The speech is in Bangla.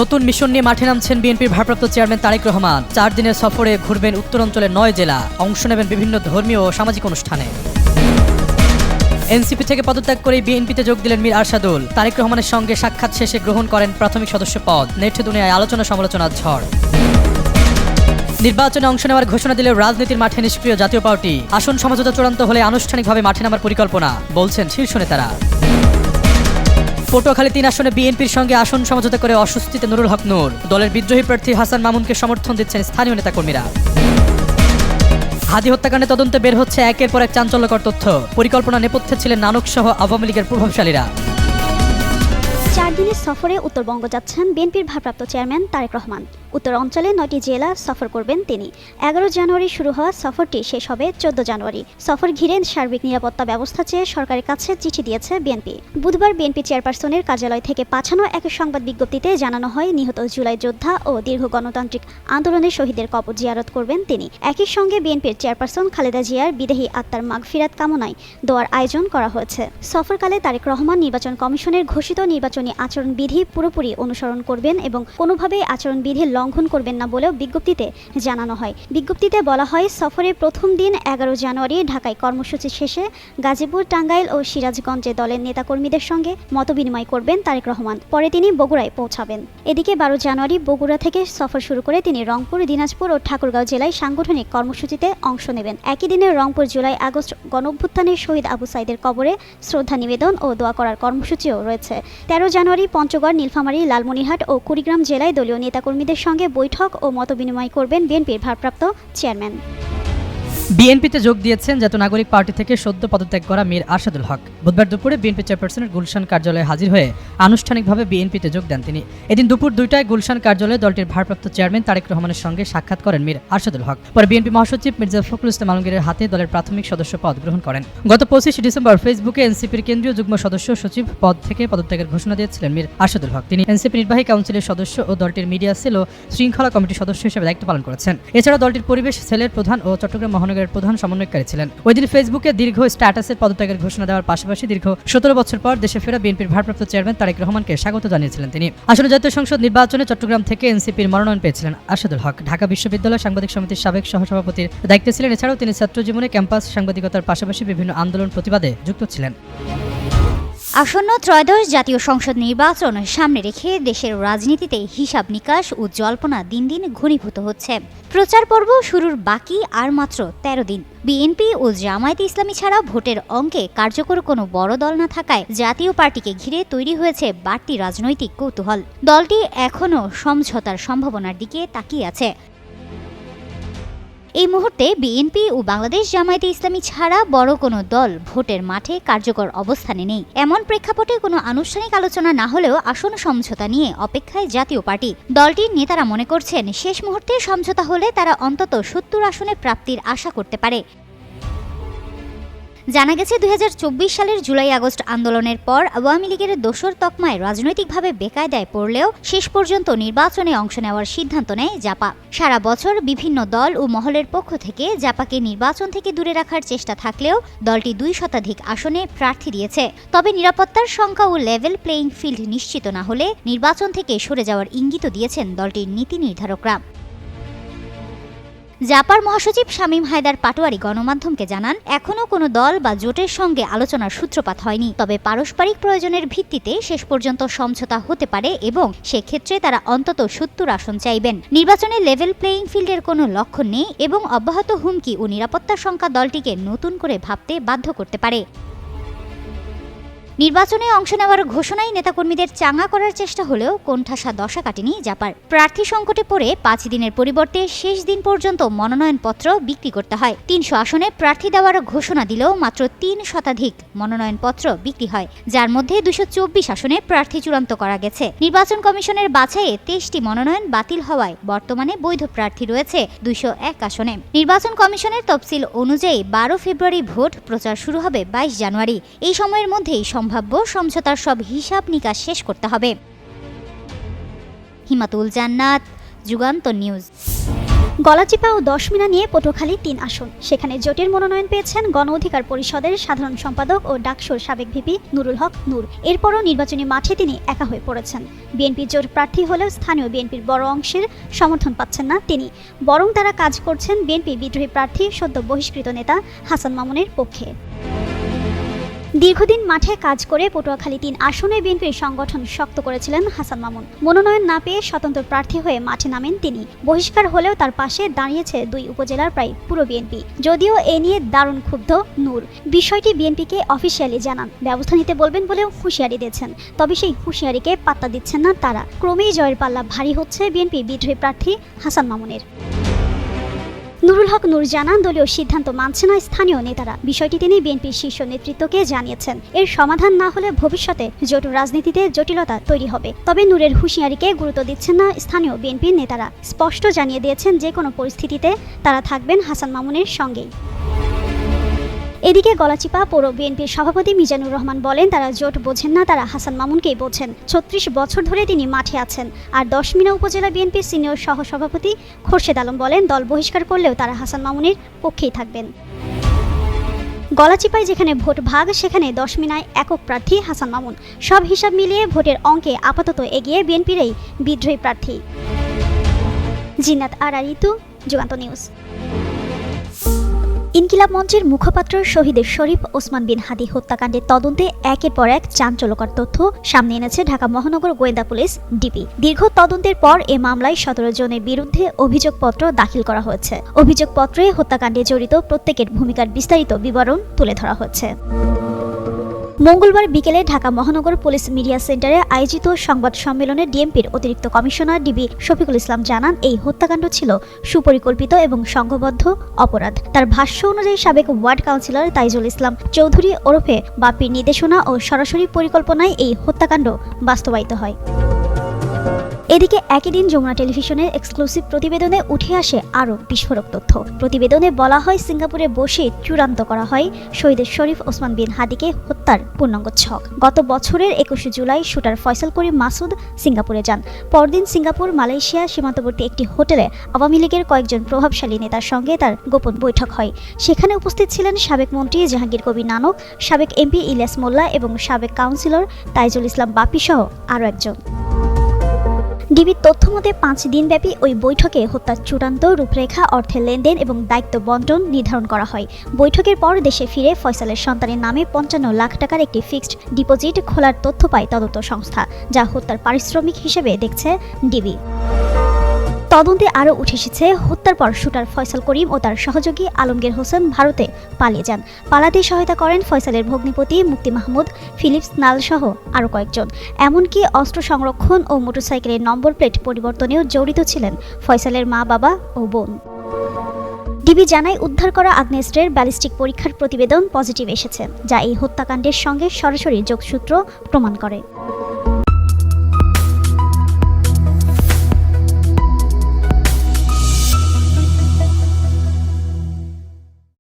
নতুন মিশন নিয়ে মাঠে নামছেন বিএনপির ভারপ্রাপ্ত চেয়ারম্যান তারেক রহমান। ৪ দিনের সফরে ঘুরবেন উত্তরাঞ্চলের 9 জেলা, অংশ নেবেন বিভিন্ন ধর্মীয় ও সামাজিক অনুষ্ঠানে। এনসিপি থেকে পদত্যাগ করে বিএনপিতে যোগ দিলেন মীর আরশাদুল। তারেক রহমানের সঙ্গে সাক্ষাৎ শেষে গ্রহণ করেন প্রাথমিক সদস্য পদ। নেট দুনিয়ায় আলোচনা সমালোচনার ঝড়। নির্বাচনে অংশ নেওয়ার ঘোষণা দিলেও রাজনীতির মাঠে নিষ্ক্রিয় জাতীয় পার্টি। আসন সমঝোতা চূড়ান্ত হলে আনুষ্ঠানিকভাবে মাঠে নামার পরিকল্পনা, বলছেন শীর্ষ নেতারা। পটুয়াখালী 3 আসনে বিএনপির সঙ্গে আসন সমঝোতা করে অস্বস্তিতে নুরুল হক নূর। দলের বিদ্রোহী প্রার্থী হাসান মামুনকে সমর্থন দিচ্ছেন স্থানীয় নেতাকর্মীরা। হাদি হত্যাকাণ্ডে তদন্তে বের হচ্ছে একের পর এক চাঞ্চল্যকর তথ্য। পরিকল্পনা নেপথ্যে ছিলেন নানক সহ আওয়ামী লীগের প্রভাবশালীরা। 4 দিনের সফরে উত্তরবঙ্গ যাচ্ছেন বিএনপির ভারপ্রাপ্ত চেয়ারম্যান তারেক রহমান। উত্তর অঞ্চলে 9টি জেলা সফর করবেন তিনি। 11 জানুয়ারি শুরু হওয়া সফরটি শেষ হবে 14 জানুয়ারি। সফর ঘিরে সার্বিক নিরাপত্তা ব্যবস্থা চেয়ে সরকারের কাছে চিঠি দিয়েছে বিএনপি। বুধবার বিএনপি চেয়ারপারসনের কার্যালয় থেকে পাঠানো এক সংবাদ বিজ্ঞপ্তিতে জানানো হয়, নিহত জুলাই যোদ্ধা ও দীর্ঘ গণতান্ত্রিক আন্দোলনের শহীদের কবর জিয়ারত করবেন তিনি। একই সঙ্গে বিএনপির চেয়ারপারসন খালেদা জিয়ার বিদেহী আত্মার মাগফিরাত কামনায় দোয়ার আয়োজন করা হয়েছে। সফরকালে তারেক রহমান নির্বাচন কমিশনের ঘোষিত নির্বাচনী আচরণবিধি পুরোপুরি অনুসরণ করবেন এবং কোনোভাবেই আচরণবিধি লঙ্ঘন করবেন না বলেও বিজ্ঞপ্তিতে জানানো হয়। বিজ্ঞপ্তিতে বলা হয়, সফরের প্রথম দিন 11 জানুয়ারি ঢাকায় কর্মসূচি শেষে গাজীপুর, টাঙ্গাইল ও সিরাজগঞ্জে দলের নেতাকর্মীদের সঙ্গে মতবিনিময় করবেন তারেক রহমান। পরে তিনি বগুড়ায় পৌঁছাবেন। এদিকে 12 জানুয়ারি বগুড়া থেকে সফর শুরু করে তিনি রংপুর, দিনাজপুর ও ঠাকুরগাঁও জেলায় সাংগঠনিক কর্মসূচিতে অংশ নেবেন। একই দিনে রংপুর জুলাই আগস্ট গণঅভ্যুত্থানের শহীদ আবু সাইদের কবরে শ্রদ্ধা নিবেদন ও দোয়া করার কর্মসূচিও রয়েছে। 13 জানুয়ারি পঞ্চগড়, নীলফামারী, লালমনিরহাট ও কুড়িগ্রাম জেলায় দলীয় নেতাকর্মীদের সঙ্গে বৈঠক ও মতবিনিময় করবেন বিএনপির ভারপ্রাপ্ত চেয়ারম্যান। বিএনপিতে যোগ দিয়েছেন জাতীয় নাগরিক পার্টি থেকে সদ্য পদত্যাগ করা মীর আরশাদুল হক। বুধবার দুপুরে বিএনপি চেয়ারপারসনের গুলশান কার্যালয়ে হাজির হয়ে আনুষ্ঠানিকভাবে বিএনপিতে যোগ দেন তিনি। এদিন দুপুর 2টায় গুলশান কার্যালয়ে দলটির ভারপ্রাপ্ত চেয়ারম্যান তারেক রহমানের সঙ্গে সাক্ষাৎ করেন মীর আরশাদুল হক। পরে বিএনপি মহাসচিব মির্জা ফখরুল ইসলাম আলমগীরের হাতে দলের প্রাথমিক সদস্য পদ গ্রহণ করেন। গত 25 ডিসেম্বর ফেসবুকে এনসিপির কেন্দ্রীয় যুগ্ম সদস্য সচিব পদ থেকে পদত্যাগের ঘোষণা দিয়েছিলেন মীর আরশাদুল হক। তিনি এনসিপি নির্বাহী কাউন্সিলের সদস্য ও দলটির মিডিয়া সেল ও শৃঙ্খলা কমিটির সদস্য হিসেবে দায়িত্ব পালন করেছেন। এছাড়া দলটির পরিবেশ সেলের প্রধান ও চট্টগ্রাম মহানগরের প্রধান সমন্বয়কারী ছিলেন। ওই দিন ফেসবুকে দীর্ঘ স্ট্যাটাসের পদত্যাগের ঘোষণা দেওয়ার পাশাপাশি দীর্ঘ 17 বছর পর দেশে ফেরা বিএনপির ভারপ্রাপ্ত চেয়ারম্যান তারেক রহমানকে স্বাগত জানিয়েছিলেন তিনি। আসলে জাতীয় সংসদ নির্বাচনে চট্টগ্রাম থেকে এনসিপির মনোনয়ন পেয়েছিলেন আরশাদুল হক। ঢাকা বিশ্ববিদ্যালয় সাংবাদিক সমিতির সাবেক সহসভাপতির দায়িত্বে ছিলেন। এছাড়াও তিনি ছাত্র জীবনে ক্যাম্পাস সাংবাদিকতার পাশাপাশি বিভিন্ন আন্দোলন প্রতিবাদে যুক্ত ছিলেন। আসন্ন ত্রয়োদশ জাতীয় সংসদ নির্বাচন সামনে রেখে দেশের রাজনীতিতে হিসাব নিকাশ ও জল্পনা দিন দিন ঘনীভূত হচ্ছে। প্রচার পর্ব শুরুর বাকি আর মাত্র 13 দিন। বিএনপি ও জামায়াতে ইসলামী ছাড়া ভোটের অঙ্কে কার্যকর কোনো বড় দল না থাকায় জাতীয় পার্টিকে ঘিরে তৈরি হয়েছে বাড়তি রাজনৈতিক কৌতূহল। দলটি এখনও সমঝোতার সম্ভাবনার দিকে তাকিয়ে আছে। এই মুহূর্তে বিএনপি ও বাংলাদেশ জামায়াতে ইসলামী ছাড়া বড় কোনো দল ভোটের মাঠে কার্যকর অবস্থানে নেই। এমন প্রেক্ষাপটে কোনো আনুষ্ঠানিক আলোচনা না হলেও আসন্ন সমঝোতা নিয়ে অপেক্ষায় জাতীয় পার্টি। দলটির নেতারা মনে করছেন, শেষ মুহূর্তে সমঝোতা হলে তারা অন্তত 70 আসনে প্রাপ্তির আশা করতে পারে। জানা গেছে, 2024 সালের জুলাই আগস্ট আন্দোলনের পর আওয়ামী লীগের দোসর তকমায় রাজনৈতিকভাবে বেকায়দায় পড়লেও শেষ পর্যন্ত নির্বাচনে অংশ নেওয়ার সিদ্ধান্ত নেয় জাপা। সারা বছর বিভিন্ন দল ও মহলের পক্ষ থেকে জাপাকে নির্বাচন থেকে দূরে রাখার চেষ্টা থাকলেও দলটি 2 শতাধিক আসনে প্রার্থী দিয়েছে। তবে নিরাপত্তার সংখ্যা ও লেভেল প্লেইং ফিল্ড নিশ্চিত না হলে নির্বাচন থেকে সরে যাওয়ার ইঙ্গিতও দিয়েছেন দলটির নীতি নির্ধারকরা। জাপার মহাসচিব শামীম হায়দার পাটোয়ারি গণমাধ্যমকে জানান, এখনও কোনো দল বা জোটের সঙ্গে আলোচনার সূত্রপাত হয়নি। তবে পারস্পরিক প্রয়োজনের ভিত্তিতে শেষ পর্যন্ত সমঝোতা হতে পারে এবং সেক্ষেত্রে তারা অন্তত 70 আসন চাইবেন। নির্বাচনে লেভেল প্লেইং ফিল্ডের কোনো লক্ষণ নেই এবং অব্যাহত হুমকি ও নিরাপত্তার সংখ্যা দলটিকে নতুন করে ভাবতে বাধ্য করতে পারে। নির্বাচনে অংশ নেওয়ার ঘোষণায় নেতাকর্মীদের চাঙা করার চেষ্টা হলেও কোণঠাসা দশা কাটেনি জাপার। প্রার্থী সংকটে পড়ে 5 দিনের পরিবর্তে শেষ দিন পর্যন্ত মনোনয়নপত্র বিক্রি করতে হয়। 300 আসনে প্রার্থী দেওয়ার ঘোষণা দিলেও মাত্র 3 শতাধিক মনোনয়নপত্র বিক্রি হয়, যার মধ্যে 224 আসনে প্রার্থী চূড়ান্ত করা গেছে। নির্বাচন কমিশনের বাছাইয়ে 23টি মনোনয়ন বাতিল হওয়ায় বর্তমানে বৈধ প্রার্থী রয়েছে 201 আসনে। নির্বাচন কমিশনের তফসিল অনুযায়ী 12 ফেব্রুয়ারি ভোট, প্রচার শুরু হবে 22 জানুয়ারি। এই সময়ের মধ্যেই সম্ভাব্য সমঝোতার সব হিসাব নিকাশ শেষ করতে হবে। হিমাতুল জান্নাত, যুগান্তর নিউজ। গলাচিপা ও দশমিনা নিয়ে পটুয়াখালী ৩ আসন, সেখানে জোটের মনোনয়ন পেয়েছেন গণ অধিকার পরিষদের সাধারণ সম্পাদক ও ডাকসুর সাবেক ভিপি নুরুল হক নূর। এরপরও নির্বাচনী মাঠে তিনি একা হয়ে পড়েছেন। বিএনপি জোট প্রার্থী হলেও স্থানীয় বিএনপির বড় অংশের সমর্থন পাচ্ছেন না তিনি, বরং তারা কাজ করছেন বিএনপি বিদ্রোহী প্রার্থী সদ্য বহিষ্কৃত নেতা হাসান মামুনের পক্ষে। দীর্ঘদিন মাঠে কাজ করে পটুয়াখালী ৩ আসনে বিএনপির সংগঠন শক্ত করেছিলেন হাসান মামুন। মনোনয়ন না পেয়ে স্বতন্ত্র প্রার্থী হয়ে মাঠে নামেন তিনি। বহিষ্কার হলেও তার পাশে দাঁড়িয়েছে ২ উপজেলার প্রায় পুরো বিএনপি। যদিও এ নিয়ে দারুণ ক্ষুব্ধ নূর, বিষয়টি বিএনপিকে অফিসিয়ালি জানান, ব্যবস্থা নিতে বলবেন বলেও হুঁশিয়ারি দিয়েছেন। তবে সেই হুঁশিয়ারিকে পাত্তা দিচ্ছেন না তারা। ক্রমেই জয়ের পাল্লা ভারী হচ্ছে বিএনপি বিদ্রোহী প্রার্থী হাসান মামুনের। নুরুল হক নূর জানান, দলীয় সিদ্ধান্ত মানছে না স্থানীয় নেতারা। বিষয়টি তিনি বিএনপির শীর্ষ নেতৃত্বকে জানিয়েছেন। এর সমাধান না হলে ভবিষ্যতে জোট রাজনীতিতে জটিলতা তৈরি হবে। তবে নূরের হুঁশিয়ারিকে গুরুত্ব দিচ্ছেন না স্থানীয় বিএনপির নেতারা। স্পষ্ট জানিয়ে দিয়েছেন যে কোনো পরিস্থিতিতে তারা থাকবেন হাসান মামুনের সঙ্গেই। এদিকে গলাচিপা পৌর বিএনপির সভাপতি মিজানুর রহমান বলেন, তারা জোট বোঝেন না, তারা হাসান মামুনকেই বোঝেন। ৩৬ বছর ধরে তিনি মাঠে আছেন। আর দশমিনা উপজেলা বিএনপির সিনিয়র সহসভাপতি খোরশেদ আলম বলেন, দল বহিষ্কার করলেও তারা হাসান মামুনের পক্ষেই থাকবেন। গলাচিপায় যেখানে ভোট ভাগ, সেখানে দশমিনায় একক প্রার্থী হাসান মামুন। সব হিসাব মিলিয়ে ভোটের অঙ্কে আপাতত এগিয়ে বিএনপির এই বিদ্রোহী প্রার্থী। জিন্নাত আরা ঋতু, যুগান্ত নিউজ। ইনকিলাব মঞ্চের মুখপাত্র শহীদের শরীফ ওসমান বিন হাদি হত্যাকাণ্ডের তদন্তে একের পর এক চাঞ্চল্যকর তথ্য সামনে এনেছে ঢাকা মহানগর গোয়েন্দা পুলিশ ডিবি। দীর্ঘ তদন্তের পর এ মামলায় ১৭ জনের বিরুদ্ধে অভিযোগপত্র দাখিল করা হয়েছে। অভিযোগপত্রে হত্যাকাণ্ডে জড়িত প্রত্যেকের ভূমিকার বিস্তারিত বিবরণ তুলে ধরা হয়েছে। মঙ্গলবার বিকেলে ঢাকা মহানগর পুলিশ মিডিয়া সেন্টারে আয়োজিত সংবাদ সম্মেলনে ডিএমপির অতিরিক্ত কমিশনার ডিবি শফিকুল ইসলাম জানান, এই হত্যাকাণ্ড ছিল সুপরিকল্পিত এবং সংঘবদ্ধ অপরাধ। তার ভাষ্য অনুযায়ী সাবেক ওয়ার্ড কাউন্সিলর তাইজুল ইসলাম চৌধুরী ওরফে বাপির নির্দেশনা ও সরাসরি পরিকল্পনায় এই হত্যাকাণ্ড বাস্তবায়িত হয়। এদিকে একই দিন যমুনা টেলিভিশনের এক্সক্লুসিভ প্রতিবেদনে উঠে আসে আরও বিস্ফোরক তথ্য। প্রতিবেদনে বলা হয়, সিঙ্গাপুরে বসে চূড়ান্ত করা হয় শহীদের শরীফ ওসমান বিন হাদিকে হত্যার পূর্ণাঙ্গ ছক। গত বছরের ২১ জুলাই শুটার ফয়সাল করিম মাসুদ সিঙ্গাপুরে যান। পরদিন সিঙ্গাপুর মালয়েশিয়া সীমান্তবর্তী একটি হোটেলে আওয়ামী লীগের কয়েকজন প্রভাবশালী নেতার সঙ্গে তার গোপন বৈঠক হয়। সেখানে উপস্থিত ছিলেন সাবেক মন্ত্রী জাহাঙ্গীর কবির নানক, সাবেক এমপি ইলিয়াস মোল্লা এবং সাবেক কাউন্সিলর তাইজুল ইসলাম বাপি সহ আরও একজন। ডিবির তথ্য মতে ৫ দিনব্যাপী ওই বৈঠকে হত্যার চূড়ান্ত রূপরেখা, অর্থের লেনদেন এবং দায়িত্ব বন্টন নির্ধারণ করা হয়। বৈঠকের পর দেশে ফিরে ফয়সালের সন্তানের নামে ৫৫ লাখ টাকার একটি ফিক্সড ডিপোজিট খোলার তথ্য পায় তদন্ত সংস্থা, যা হত্যার পারিশ্রমিক হিসেবে দেখছে ডিবি। তদন্তে আরও উঠে এসেছে, হত্যার পর শুটার ফয়সাল করিম ও তার সহযোগী আলমগীর হোসেন ভারতে পালিয়ে যান। পালাতে সহায়তা করেন ফয়সালের ভগ্নিপতি মুক্তি মাহমুদ, ফিলিপস নাল সহ আরও কয়েকজন। এমনকি অস্ত্র সংরক্ষণ ও মোটরসাইকেলের নম্বর প্লেট পরিবর্তনেও জড়িত ছিলেন ফয়সালের মা, বাবা ও বোন। ডিবি জানায়, উদ্ধার করা আগ্নেয়াস্ত্রের ব্যালিস্টিক পরীক্ষার প্রতিবেদন পজিটিভ এসেছে, যা এই হত্যাকাণ্ডের সঙ্গে সরাসরি যোগসূত্র প্রমাণ করে।